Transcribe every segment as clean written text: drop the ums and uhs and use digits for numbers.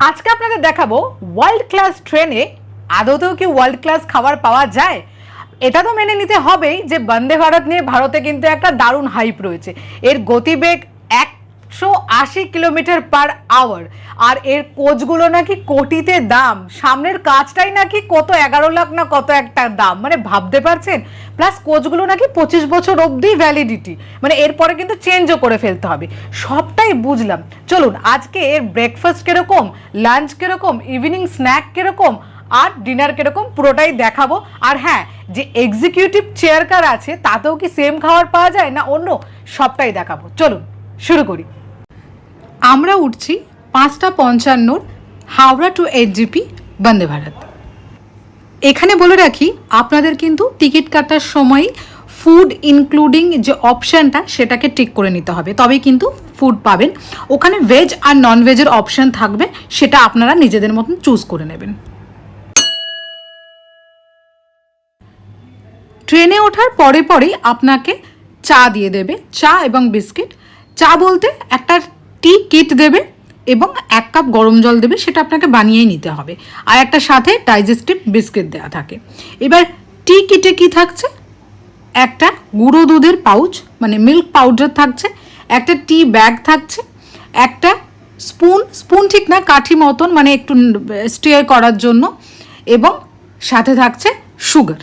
আজকে আপনাদের দেখাবো ওয়ার্ল্ড ক্লাস ট্রেনে আদতেও কি ওয়ার্ল্ড ক্লাস খাবার পাওয়া যায়। এটা তো মেনে নিতে হবেই যে বন্দে ভারত নিয়ে ভারতে কিন্তু একটা দারুণ হাইপ রয়েছে। এর গতিবেগ 180 কিলোমিটার পার আওয়ার, আর এর কোচগুলো নাকি কোটিতে দাম। সামনের কাজটাই নাকি কত 11 লাখ না কত একটা দাম, মানে ভাবতে পারছেন। প্লাস কোচগুলো নাকি 25 বছর অবধি ভ্যালিডিটি, মানে এরপরে কিন্তু চেঞ্জও করে ফেলতে হবে। সবটাই বুঝলাম। চলুন আজকে এর ব্রেকফাস্ট কিরকম, লাঞ্চ কিরকম, ইভিনিং স্ন্যাক কিরকম আর ডিনার কিরকম পুরোটাই দেখাবো। আর হ্যাঁ, যে এক্সিকিউটিভ চেয়ার কার আছে তাতেও কি সেম খাবার পাওয়া যায় না অন্য, সবটাই দেখাবো। চলুন শুরু করি। আমরা উঠছি 5:55 হাওড়া টু এইচজিপি বন্দে ভারত। এখানে বলে রাখি, আপনাদের কিন্তু টিকিট কাটার সময় ফুড ইনক্লুডিং যে অপশানটা সেটাকে টিক করে নিতে হবে, তবেই কিন্তু ফুড পাবেন। ওখানে ভেজ আর নন ভেজের অপশান থাকবে, সেটা আপনারা নিজেদের মতন চুজ করে নেবেন। ট্রেনে ওঠার পরে পরেই আপনাকে চা দিয়ে দেবে, চা এবং বিস্কিট। চা বলতে একটা টি কিট দেবে এবং 1 কাপ গরম জল দেবে, সেটা আপনাকে বানিয়েই নিতে হবে। আর একটা সাথে ডাইজেস্টিভ বিস্কিট দেওয়া থাকে। এবার টি কিটে কি থাকছে, একটা গুঁড়ো দুধের পাউচ মানে মিল্ক পাউডার থাকছে, একটা টি ব্যাগ থাকছে, একটা স্পুন ঠিক না, কাঠি মতন মানে একটু স্টিয়ার করার জন্য, এবং সাথে থাকছে সুগার।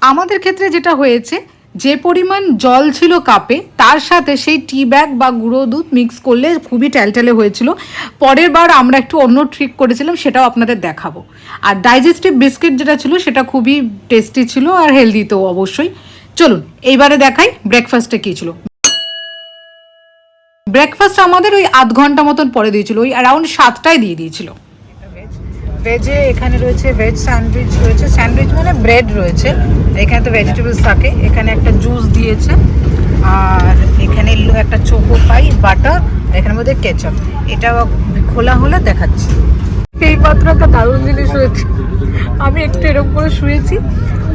আমাদের ক্ষেত্রে যেটা হয়েছে, যে পরিমাণ জল ছিল কাপে তার সাথে সেই টি ব্যাগ বা গুঁড়ো দুধ মিক্স করলে খুবই ট্যালট্যালে হয়েছিল। পরের বার আমরা একটু অন্য ট্রিক করেছিলাম, সেটাও আপনাদের দেখাবো। আর ডাইজেস্টিভ বিস্কিট যেটা ছিল সেটা খুবই টেস্টি ছিল আর হেলদি তো অবশ্যই। চলুন এইবারে দেখাই ব্রেকফাস্টে কী ছিল। ব্রেকফাস্ট আমাদের ওই আধ ঘন্টা মতন পরে দিয়েছিল, ওই অ্যারাউন্ড 7টায় দিয়ে দিয়েছিল। ভেজে এখানে রয়েছে ভেজ স্যান্ডউইচ রয়েছে, স্যান্ডউইচ মানে ব্রেড রয়েছে, এখানে তো ভেজিটেবলস থাকে। এখানে একটা জুস দিয়েছে, আর এখানে একটা চোকো পাই, বাটার, এখানের মধ্যে কেচাপ। এটা খোলা হলে দেখাচ্ছি। এইমাত্র একটা দারুণ জিনিস রয়েছে। আমি একটু এরকম করে শুয়েছি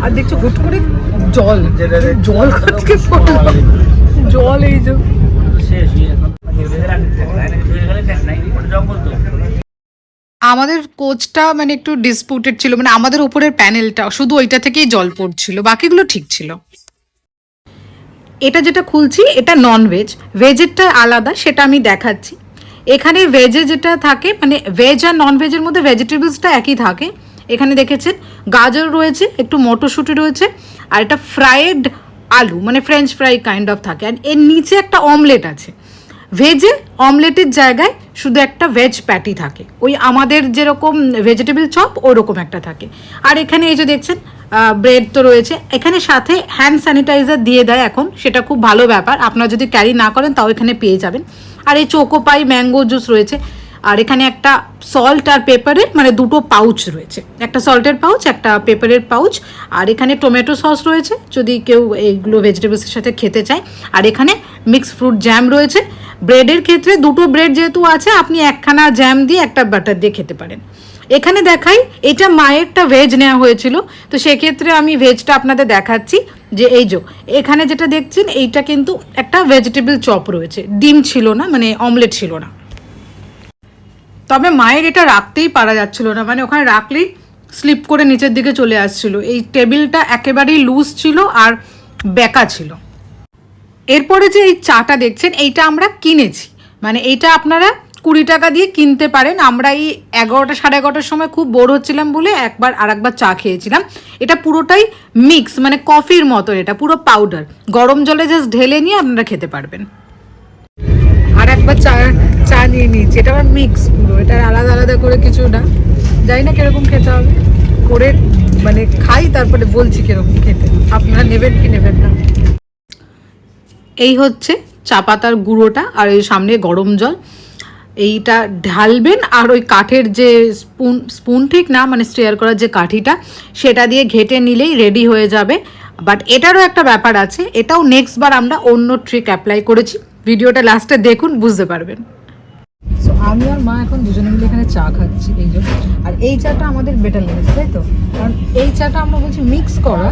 আর দেখছি হুট করে জল জল থেকে পড়লো, জল এই যে। আমাদের কোচটা মানে একটু ডিসপুটেড ছিল, মানে আমাদের উপরের প্যানেলটা শুধু ওইটা থেকেই জল পড়ছিল, বাকিগুলো ঠিক ছিল। এটা যেটা খুলছি এটা নন ভেজ, ভেজেরটা আলাদা, সেটা আমি দেখাচ্ছি। এখানে ভেজে যেটা থাকে, মানে ভেজ আর নন ভেজের মধ্যে ভেজিটেবলসটা একই থাকে। এখানে দেখেছেন গাজর রয়েছে, একটু মটরশুঁটি রয়েছে, আর এটা ফ্রাইড আলু মানে ফ্রেঞ্চ ফ্রাই কাইন্ড অফ থাকে। আর এর নিচে একটা অমলেট আছে। ভেজে অমলেটের জায়গায় শুধু একটা ভেজ প্যাটি থাকে, ওই আমাদের যেরকম ভেজিটেবল চপ ওরকম একটা থাকে। আর এখানে এই যে দেখছেন ব্রেড তো রয়েছে, এখানে সাথে হ্যান্ড স্যানিটাইজার দিয়ে দেয় এখন, সেটা খুব ভালো ব্যাপার। আপনারা যদি ক্যারি না করেন তাও এখানে পেয়ে যাবেন। আর এই চোকো পাই ম্যাঙ্গো জুস রয়েছে। আর এখানে একটা সল্ট আর পেপারের মানে দুটো পাউচ রয়েছে, একটা সল্টের পাউচ একটা পেপারের পাউচ। আর এখানে টমেটো সস রয়েছে যদি কেউ এইগুলো ভেজিটেবলসের সাথে খেতে চায়। আর এখানে মিক্স ফ্রুট জ্যাম রয়েছে। ব্রেডের ক্ষেত্রে দুটো ব্রেড যেহেতু আছে, আপনি একখানা জ্যাম দিয়ে একটা বাটার দিয়ে খেতে পারেন। এখানে দেখাই, এটা মায়েরটা ভেজ নেওয়া হয়েছিল, তো সেক্ষেত্রে আমি ভেজটা আপনাদের দেখাচ্ছি। যে এই যে এখানে যেটা দেখছেন এইটা কিন্তু একটা ভেজিটেবল চপ রয়েছে, ডিম ছিল না, মানে অমলেট ছিল না। তবে মায়ের এটা রাখতেই পারা যাচ্ছিল না, মানে ওখানে রাখলেই স্লিপ করে নিচের দিকে চলে আসছিল। এই টেবিলটা একেবারেই লুজ ছিল আর বেঁকা ছিল। এরপরে যে এই চাটা দেখছেন এইটা আমরা কিনেছি, মানে এইটা আপনারা 20 টাকা দিয়ে কিনতে পারেন। আমরা এই 11টা সাড়ে 11টার সময় খুব বোর হচ্ছিলাম বলে আরেকবার চা খেয়েছিলাম। এটা পুরোটাই মিক্স, মানে কফির মতো, এটা পুরো পাউডার। গরম জলে জাস্ট ঢেলে নিয়ে আপনারা খেতে পারবেন। আর একবার চা নিয়ে নিয়েছি, এটা আবার মিক্স পুরো, এটা আলাদা আলাদা করে কিছু না, জানি না কিরকম খেতে হবে, করে মানে খাই তারপরে বলছি কিরকম খেতে, আপনারা নেবেন কি নেবেন না। এই হচ্ছে চা পাতার গুঁড়োটা, আর এই সামনে গরম জল, এইটা ঢালবেন। আর ওই কাঠের যে স্পুন ঠিক না, মানে স্টিয়ার করার যে কাঠিটা, সেটা দিয়ে ঘেটে নিলেই রেডি হয়ে যাবে। বাট এটারও একটা ব্যাপার আছে, এটাও নেক্সট বার আমরা অন্য ট্রিক অ্যাপ্লাই করেছি, ভিডিওটা লাস্টে দেখুন বুঝতে পারবেন। সো আমি আর মা এখন দুজনে মিলে এখানে চা খাচ্ছি এই জন্য। আর এই চাটা আমাদের বেটার লেগেছে, তাই তো? কারণ এই চাটা আমরা বলছি মিক্স করা,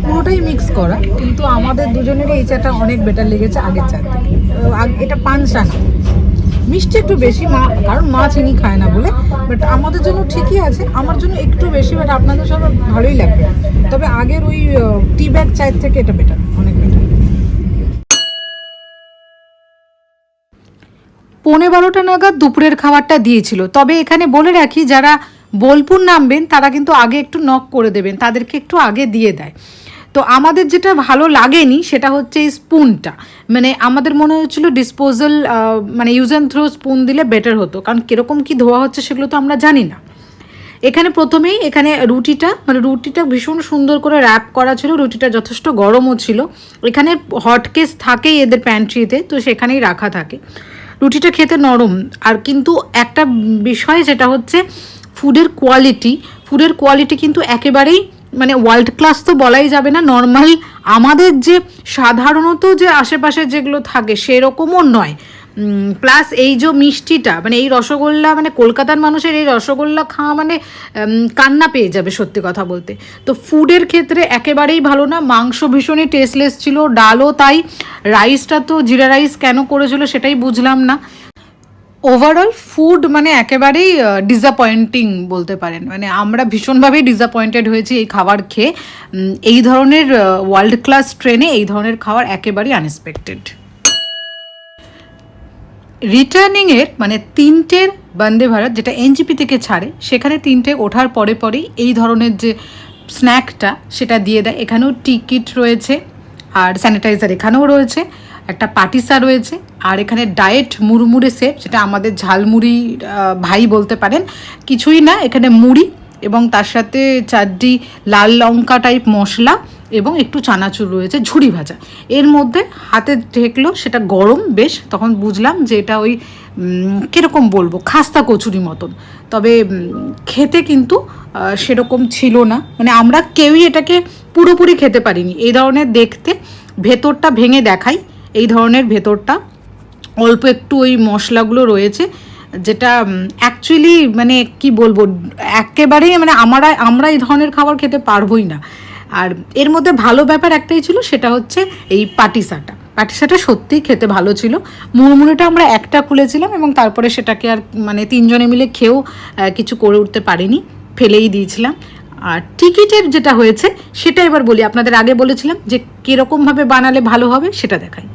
পুরোটাই মিক্স করা, কিন্তু আমাদের দুজনের এই চাটা অনেক বেটার লেগেছে আগের চা থেকে। এটা পানসা না, মিষ্টি একটু বেশি, মা কারণ মা চিনি খায় না বলে, বাট আমাদের জন্য ঠিকই আছে, আমার জন্য একটু বেশি, বাট আপনাদের সব ভালোই লাগবে। তবে আগের ওই টি ব্যাগ চায়ের থেকে এটা বেটার, অনেক বেটার। 11:15 নাগাদ দুপুরের খাবারটা দিয়েছিল। তবে এখানে বলে রাখি, যারা বোলপুর নামবেন তারা কিন্তু আগে একটু নক করে দেবেন, তাদেরকে একটু আগে দিয়ে দেয়। তো আমাদের যেটা ভালো লাগেনি সেটা হচ্ছে এই স্পুনটা, মানে আমাদের মনে হচ্ছিলো ডিসপোজাল মানে ইউজ অ্যান্ড থ্রো স্পুন দিলে বেটার হতো, কারণ কীরকম কী ধোয়া হচ্ছে সেগুলো তো আমরা জানি না। এখানে প্রথমেই এখানে রুটিটা ভীষণ সুন্দর করে র্যাপ করা ছিল, রুটিটা যথেষ্ট গরমও ছিল। এখানে হটকেস থাকেই এদের প্যান্ট্রিতে, তো সেখানেই রাখা থাকে। রুটিটা খেতে নরম, আর কিন্তু একটা বিষয় যেটা হচ্ছে ফুডের কোয়ালিটি কিন্তু একেবারেই মানে ওয়ার্ল্ড ক্লাস তো বলাই যাবে না, নর্মাল আমাদের যে সাধারণত যে আশেপাশে যেগুলো থাকে সেরকমও নয়। প্লাস এই যে মিষ্টিটা, মানে এই রসগোল্লা, মানে কলকাতার মানুষের এই রসগোল্লা খাওয়া মানে কান্না পেয়ে যাবে সত্যি কথা বলতে। তো ফুডের ক্ষেত্রে একেবারেই ভালো না, মাংস ভীষণই টেস্টলেস ছিল, ডালও তাই, রাইসটা তো জিরা রাইস কেন করেছিল সেটাই বুঝলাম না। ওভারঅল ফুড মানে একেবারেই ডিসঅ্যাপয়েন্টিং বলতে পারেন, মানে আমরা ভীষণভাবেই ডিসঅ্যাপয়েন্টেড হয়েছি এই খাবার খেয়ে। এই ধরনের ওয়ার্ল্ড ক্লাস ট্রেনে এই ধরনের খাবার একেবারেই আনএক্সপেক্টেড। রিটার্নিংয়ের মানে 3টের বন্দে ভারত যেটা এনজিপি থেকে ছাড়ে, সেখানে 3টে ওঠার পরেই এই ধরনের যে স্ন্যাকটা সেটা দিয়ে দেয়। এখানেও টিকিট রয়েছে, আর স্যানিটাইজার এখানেও রয়েছে, একটা পাটিসা রয়েছে, আর এখানে ডায়েট মুড়মুড়ে সেট, যেটা আমাদের ঝালমুড়ি ভাই বলতে পারেন, কিছুই না, এখানে মুড়ি এবং তার সাথে 4টি লাল লঙ্কা টাইপ মশলা এবং একটু চানাচুর রয়েছে, ঝুড়ি ভাজা। এর মধ্যে হাতে ঠেকলো, সেটা গরম বেশ, তখন বুঝলাম যে এটা ওই কীরকম বলবো, খাস্তা কচুরি মতন। তবে খেতে কিন্তু সেরকম ছিল না, মানে আমরা কেউই এটাকে পুরোপুরি খেতে পারিনি। এই ধরনের দেখতে, ভেতরটা ভেঙে দেখাই, এই ধরনের ভেতরটা অল্প একটু ওই মশলাগুলো রয়েছে, যেটা অ্যাকচুয়ালি মানে কি বলবো, একেবারেই মানে আমরা এই ধরনের খাবার খেতে পারবোই না। আর এর মধ্যে ভালো ব্যাপার একটাই ছিল, সেটা হচ্ছে এই পাটিসাটা সত্যিই খেতে ভালো ছিল। মুড়মুড়িটা আমরা একটা খুলেছিলাম এবং তারপরে সেটাকে আর মানে 3 জনে মিলে খেয়েও কিছু করে উঠতে পারিনি, ফেলেই দিয়েছিলাম। আর টিকিটের যেটা হয়েছে সেটা এবার বলি, আপনাদের আগে বলেছিলাম যে কীরকমভাবে বানালে ভালো হবে সেটা দেখাই।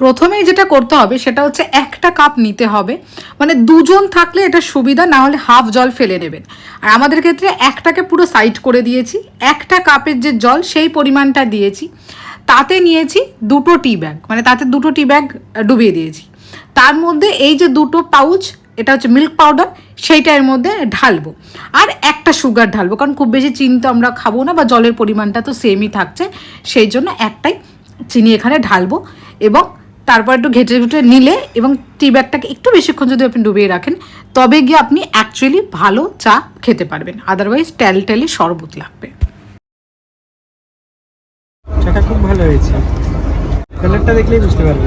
প্রথমেই যেটা করতে হবে সেটা হচ্ছে একটা কাপ নিতে হবে, মানে 2 জন থাকলে এটা সুবিধা, না হলে হাফ জল ফেলে নেবেন। আর আমাদের ক্ষেত্রে একটাকে পুরো সাইড করে দিয়েছি, একটা কাপের যে জল সেই পরিমাণটা দিয়েছি, তাতে নিয়েছি 2টো টি ব্যাগ, মানে তাতে 2টো টি ব্যাগ ডুবিয়ে দিয়েছি। তার মধ্যে এই যে 2টো পাউচ, এটা হচ্ছে মিল্ক পাউডার, সেইটা এর মধ্যে ঢালবো, আর একটা সুগার ঢালবো, কারণ খুব বেশি চিনি তো আমরা খাবো না, বা জলের পরিমাণটা তো সেমই থাকছে, সেই জন্য একটাই চিনি এখানে ঢালবো। এবং তারপর একটু ঘেটে ঘুটে নিলে এবং টি ব্যাগটাকে একটু বেশিক্ষণ যদি আপনি ডুবিয়ে রাখেন, তবে গিয়ে আপনি অ্যাকচুয়ালি ভালো চা খেতে পারবেন, আদারওয়াইজ টেলে শরবত লাগবে। চাটা খুব ভালো হয়েছে, কালারটা দেখলেই বুঝতে পারবে।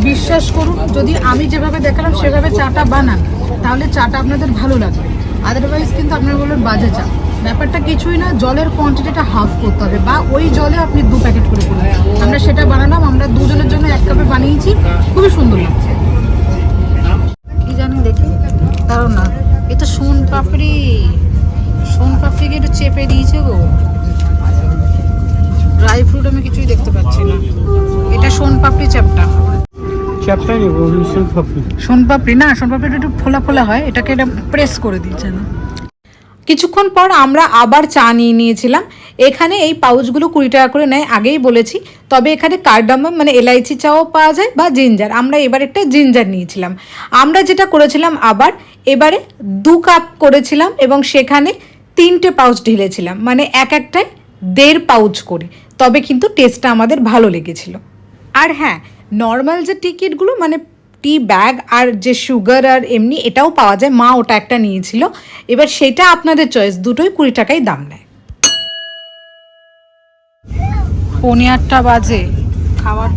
বিশ্বাস করুন, যদি আমি যেভাবে দেখালাম সেভাবে চাটা বানান, তাহলে চাটা আপনাদের ভালো লাগবে, আদারওয়াইজ কিন্তু আপনারা বলবেন বাজে চা। ব্যাপারটা কিছুই না, জলের কোয়ান্টিটিটা হাফ করতে হবে, বা ওই জলে আপনি 2 প্যাকেট করে করবেন। আমরা সেটা বানালাম, আমরা 2 জনের জন্য 1 কাপে বানিয়েছি, খুবই সুন্দর লাগছে। কি জানি দেখি, কারণ না এটা সোন পাপড়িকে একটু চেপে দিয়েছে গো, ড্রাই ফ্রুট আমি কিছুই দেখতে পাচ্ছি না। এটা সোন পাপড়ি চ্যাপটা নেব, সোনপাপড়ি না, সোনপাপড়িটা একটু ফোলা ফোলা হয়, এটাকে এটা প্রেস করে দিচ্ছে না। কিছুক্ষণ পর আমরা আবার চা নিয়ে নিয়েছিলাম। এখানে এই পাউচগুলো 20 টাকা করে নেয়, আগেই বলেছি। তবে এখানে কার্ডামাম মানে এলাইচি চাও পাওয়া যায়, বা জিঞ্জার। আমরা এবার একটা জিঞ্জার নিয়েছিলাম। আমরা যেটা করেছিলাম আবার এবারে 2 কাপ করেছিলাম এবং সেখানে 3টে পাউচ ঢেলেছিলাম, মানে একটায় 1.5 পাউচ করে। তবে কিন্তু টেস্টটা আমাদের ভালো লেগেছিল। আর হ্যাঁ, নর্মাল যে টিকিটগুলো মানে টি ব্যাগ আর যে সুগার আর এমনি এটাও পাওয়া যায়, মা ওটা একটা নিয়েছিল। এবার সেটা আপনাদের চয়েস, দুটোই 20 টাকাই দাম নেয়। 8:15 বাজে, খাবার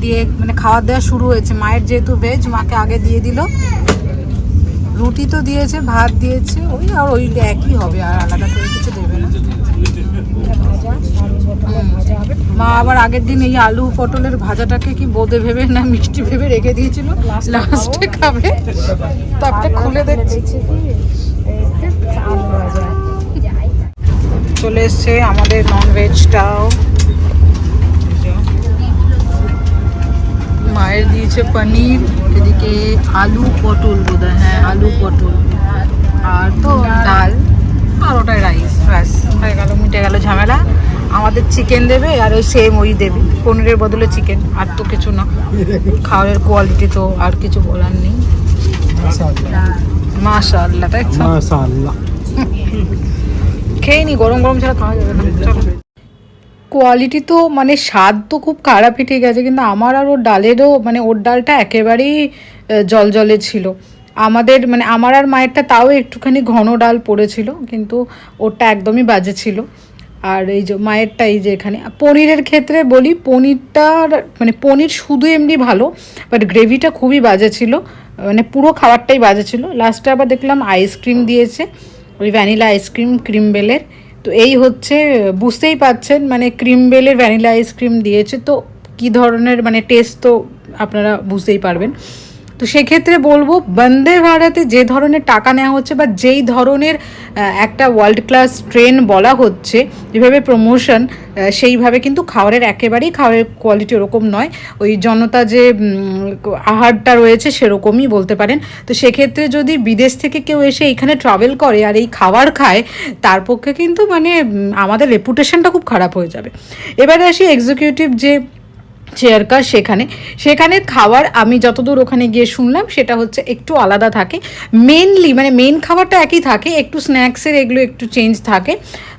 দেওয়া শুরু হয়েছে। মায়ের যেহেতু ভেজ, মাকে আগে দিয়ে দিল। রুটি তো দিয়েছে, ভাত দিয়েছে, ওই একই হবে, আর আলাদা করে কিছু দেবে না। মা আবার আগের দিন এই আলু পটলের ভাজাটাকে কি বোঁদে ভেবে না মিষ্টি ভেবে রেখে দিয়েছিল, লাস্টে খাবে, তারপরে খুলে দেখছি। চলে এসছে আমাদের ননভেজটাও, মায়ের দিয়েছে পনির, এদিকে আলু পটল বোধহয়, হ্যাঁ আলু পটল, আর তো ডাল, আর ওটাই রাইস, ব্যাস হয়ে গেল, মিটে গেল ঝামেলা। আমাদের চিকেন দেবে আর ওই সেম ওই দেবে, পনিরের বদলে চিকেন, আর তো কিছু না। খাওয়ারের কোয়ালিটি তো আর কিছু বলার নেই, মাশাআল্লাহ, তাই তো? মাশাআল্লাহ। খেয়ে নি, গরম গরম ছাড়া খাওয়া যাবে না। চলো, কোয়ালিটি তো মানে স্বাদ তো খুব খারাপ ঠিক গেছে, কিন্তু আমার আর ওর ডালেরও মানে ওর ডালটা একেবারেই জল জলে ছিল। আমাদের মানে আমার আর মায়েরটা তাও একটুখানি ঘন ডাল পড়েছিল, কিন্তু ওরটা একদমই বাজে ছিল। আর এই যে মায়েরটা, এই যে এখানে পনিরের ক্ষেত্রে বলি, পনিরটার মানে পনির শুধু এমনি ভালো, বাট গ্রেভিটা খুবই বাজে ছিল, মানে পুরো খাবারটাই বাজে ছিল। লাস্টে আবার দেখলাম আইসক্রিম দিয়েছে, ওই ভ্যানিলা আইসক্রিম ক্রিম বেলের। তো এই হচ্ছে, বুঝতেই পাচ্ছেন মানে ক্রিম বেলের ভ্যানিলা আইসক্রিম দিয়েছে, তো কী ধরনের মানে টেস্ট তো আপনারা বুঝতেই পারবেন। তো সেক্ষেত্রে বলবো বন্দে ভারতে যে ধরনের টাকা নেওয়া হচ্ছে বা যেই ধরনের একটা ওয়ার্ল্ড ক্লাস ট্রেন বলা হচ্ছে, যেভাবে প্রমোশন, সেইভাবে কিন্তু খাবারের একেবারেই খাবারের কোয়ালিটি ওরকম নয়। ওই জনতা যে আহারটা রয়েছে সেরকমই বলতে পারেন। তো সেক্ষেত্রে যদি বিদেশ থেকে কেউ এসে এইখানে ট্রাভেল করে আর এই খাবার খায়, তার পক্ষে কিন্তু মানে আমাদের রেপুটেশনটা খুব খারাপ হয়ে যাবে। এবারে আসি এক্সিকিউটিভ যে চেয়ার কার, সেখানে খাবার আমি যতদূর ওখানে গিয়ে শুনলাম সেটা হচ্ছে একটু আলাদা থাকে। মেনলি মানে মেন খাবারটা একই থাকে, একটু স্ন্যাক্সের এগুলো একটু চেঞ্জ থাকে।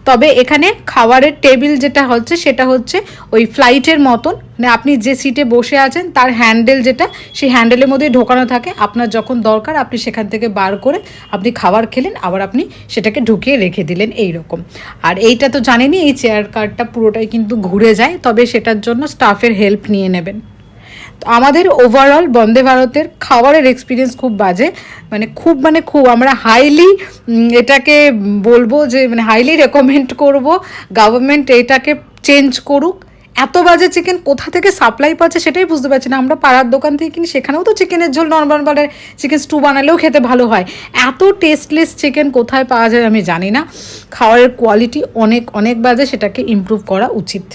তবে এখানে খাবারের টেবিল যেটা হচ্ছে সেটা হচ্ছে ওই ফ্লাইটের মতন, মানে আপনি যে সিটে বসে আছেন তার হ্যান্ডেল যেটা, সেই হ্যান্ডেলের মধ্যেই ঢোকানো থাকে। আপনার যখন দরকার আপনি সেখান থেকে বার করে আপনি খাবার খেলেন, আবার আপনি সেটাকে ঢুকিয়ে রেখে দিলেন, এই রকম। আর এইটা তো জানেনই, এই চেয়ার কারটা পুরোটাই কিন্তু ঘুরে যায়, তবে সেটার জন্য স্টাফের হেল্প নিয়ে নেবেন। তো আমাদের ওভারঅল বন্দে ভারতের খাবারের এক্সপিরিয়েন্স খুব বাজে, মানে খুব আমরা হাইলি এটাকে বলবো যে মানে হাইলি রেকমেন্ড করব গভর্নমেন্ট এটাকে চেঞ্জ করুক। এত বাজে চিকেন কোথা থেকে সাপ্লাই পাচ্ছে সেটাই বুঝতে পারছি না। আমরা পাড়ার দোকান থেকে কিনি, সেখানেও তো চিকেনের ঝোল নর্মাল চিকেন স্টু বানালেও খেতে ভালো হয়, এত টেস্টলেস চিকেন কোথায় পাওয়া যায় আমি জানি না। খাবারের কোয়ালিটি অনেক অনেক বাজে, সেটাকে ইমপ্রুভ করা উচিত।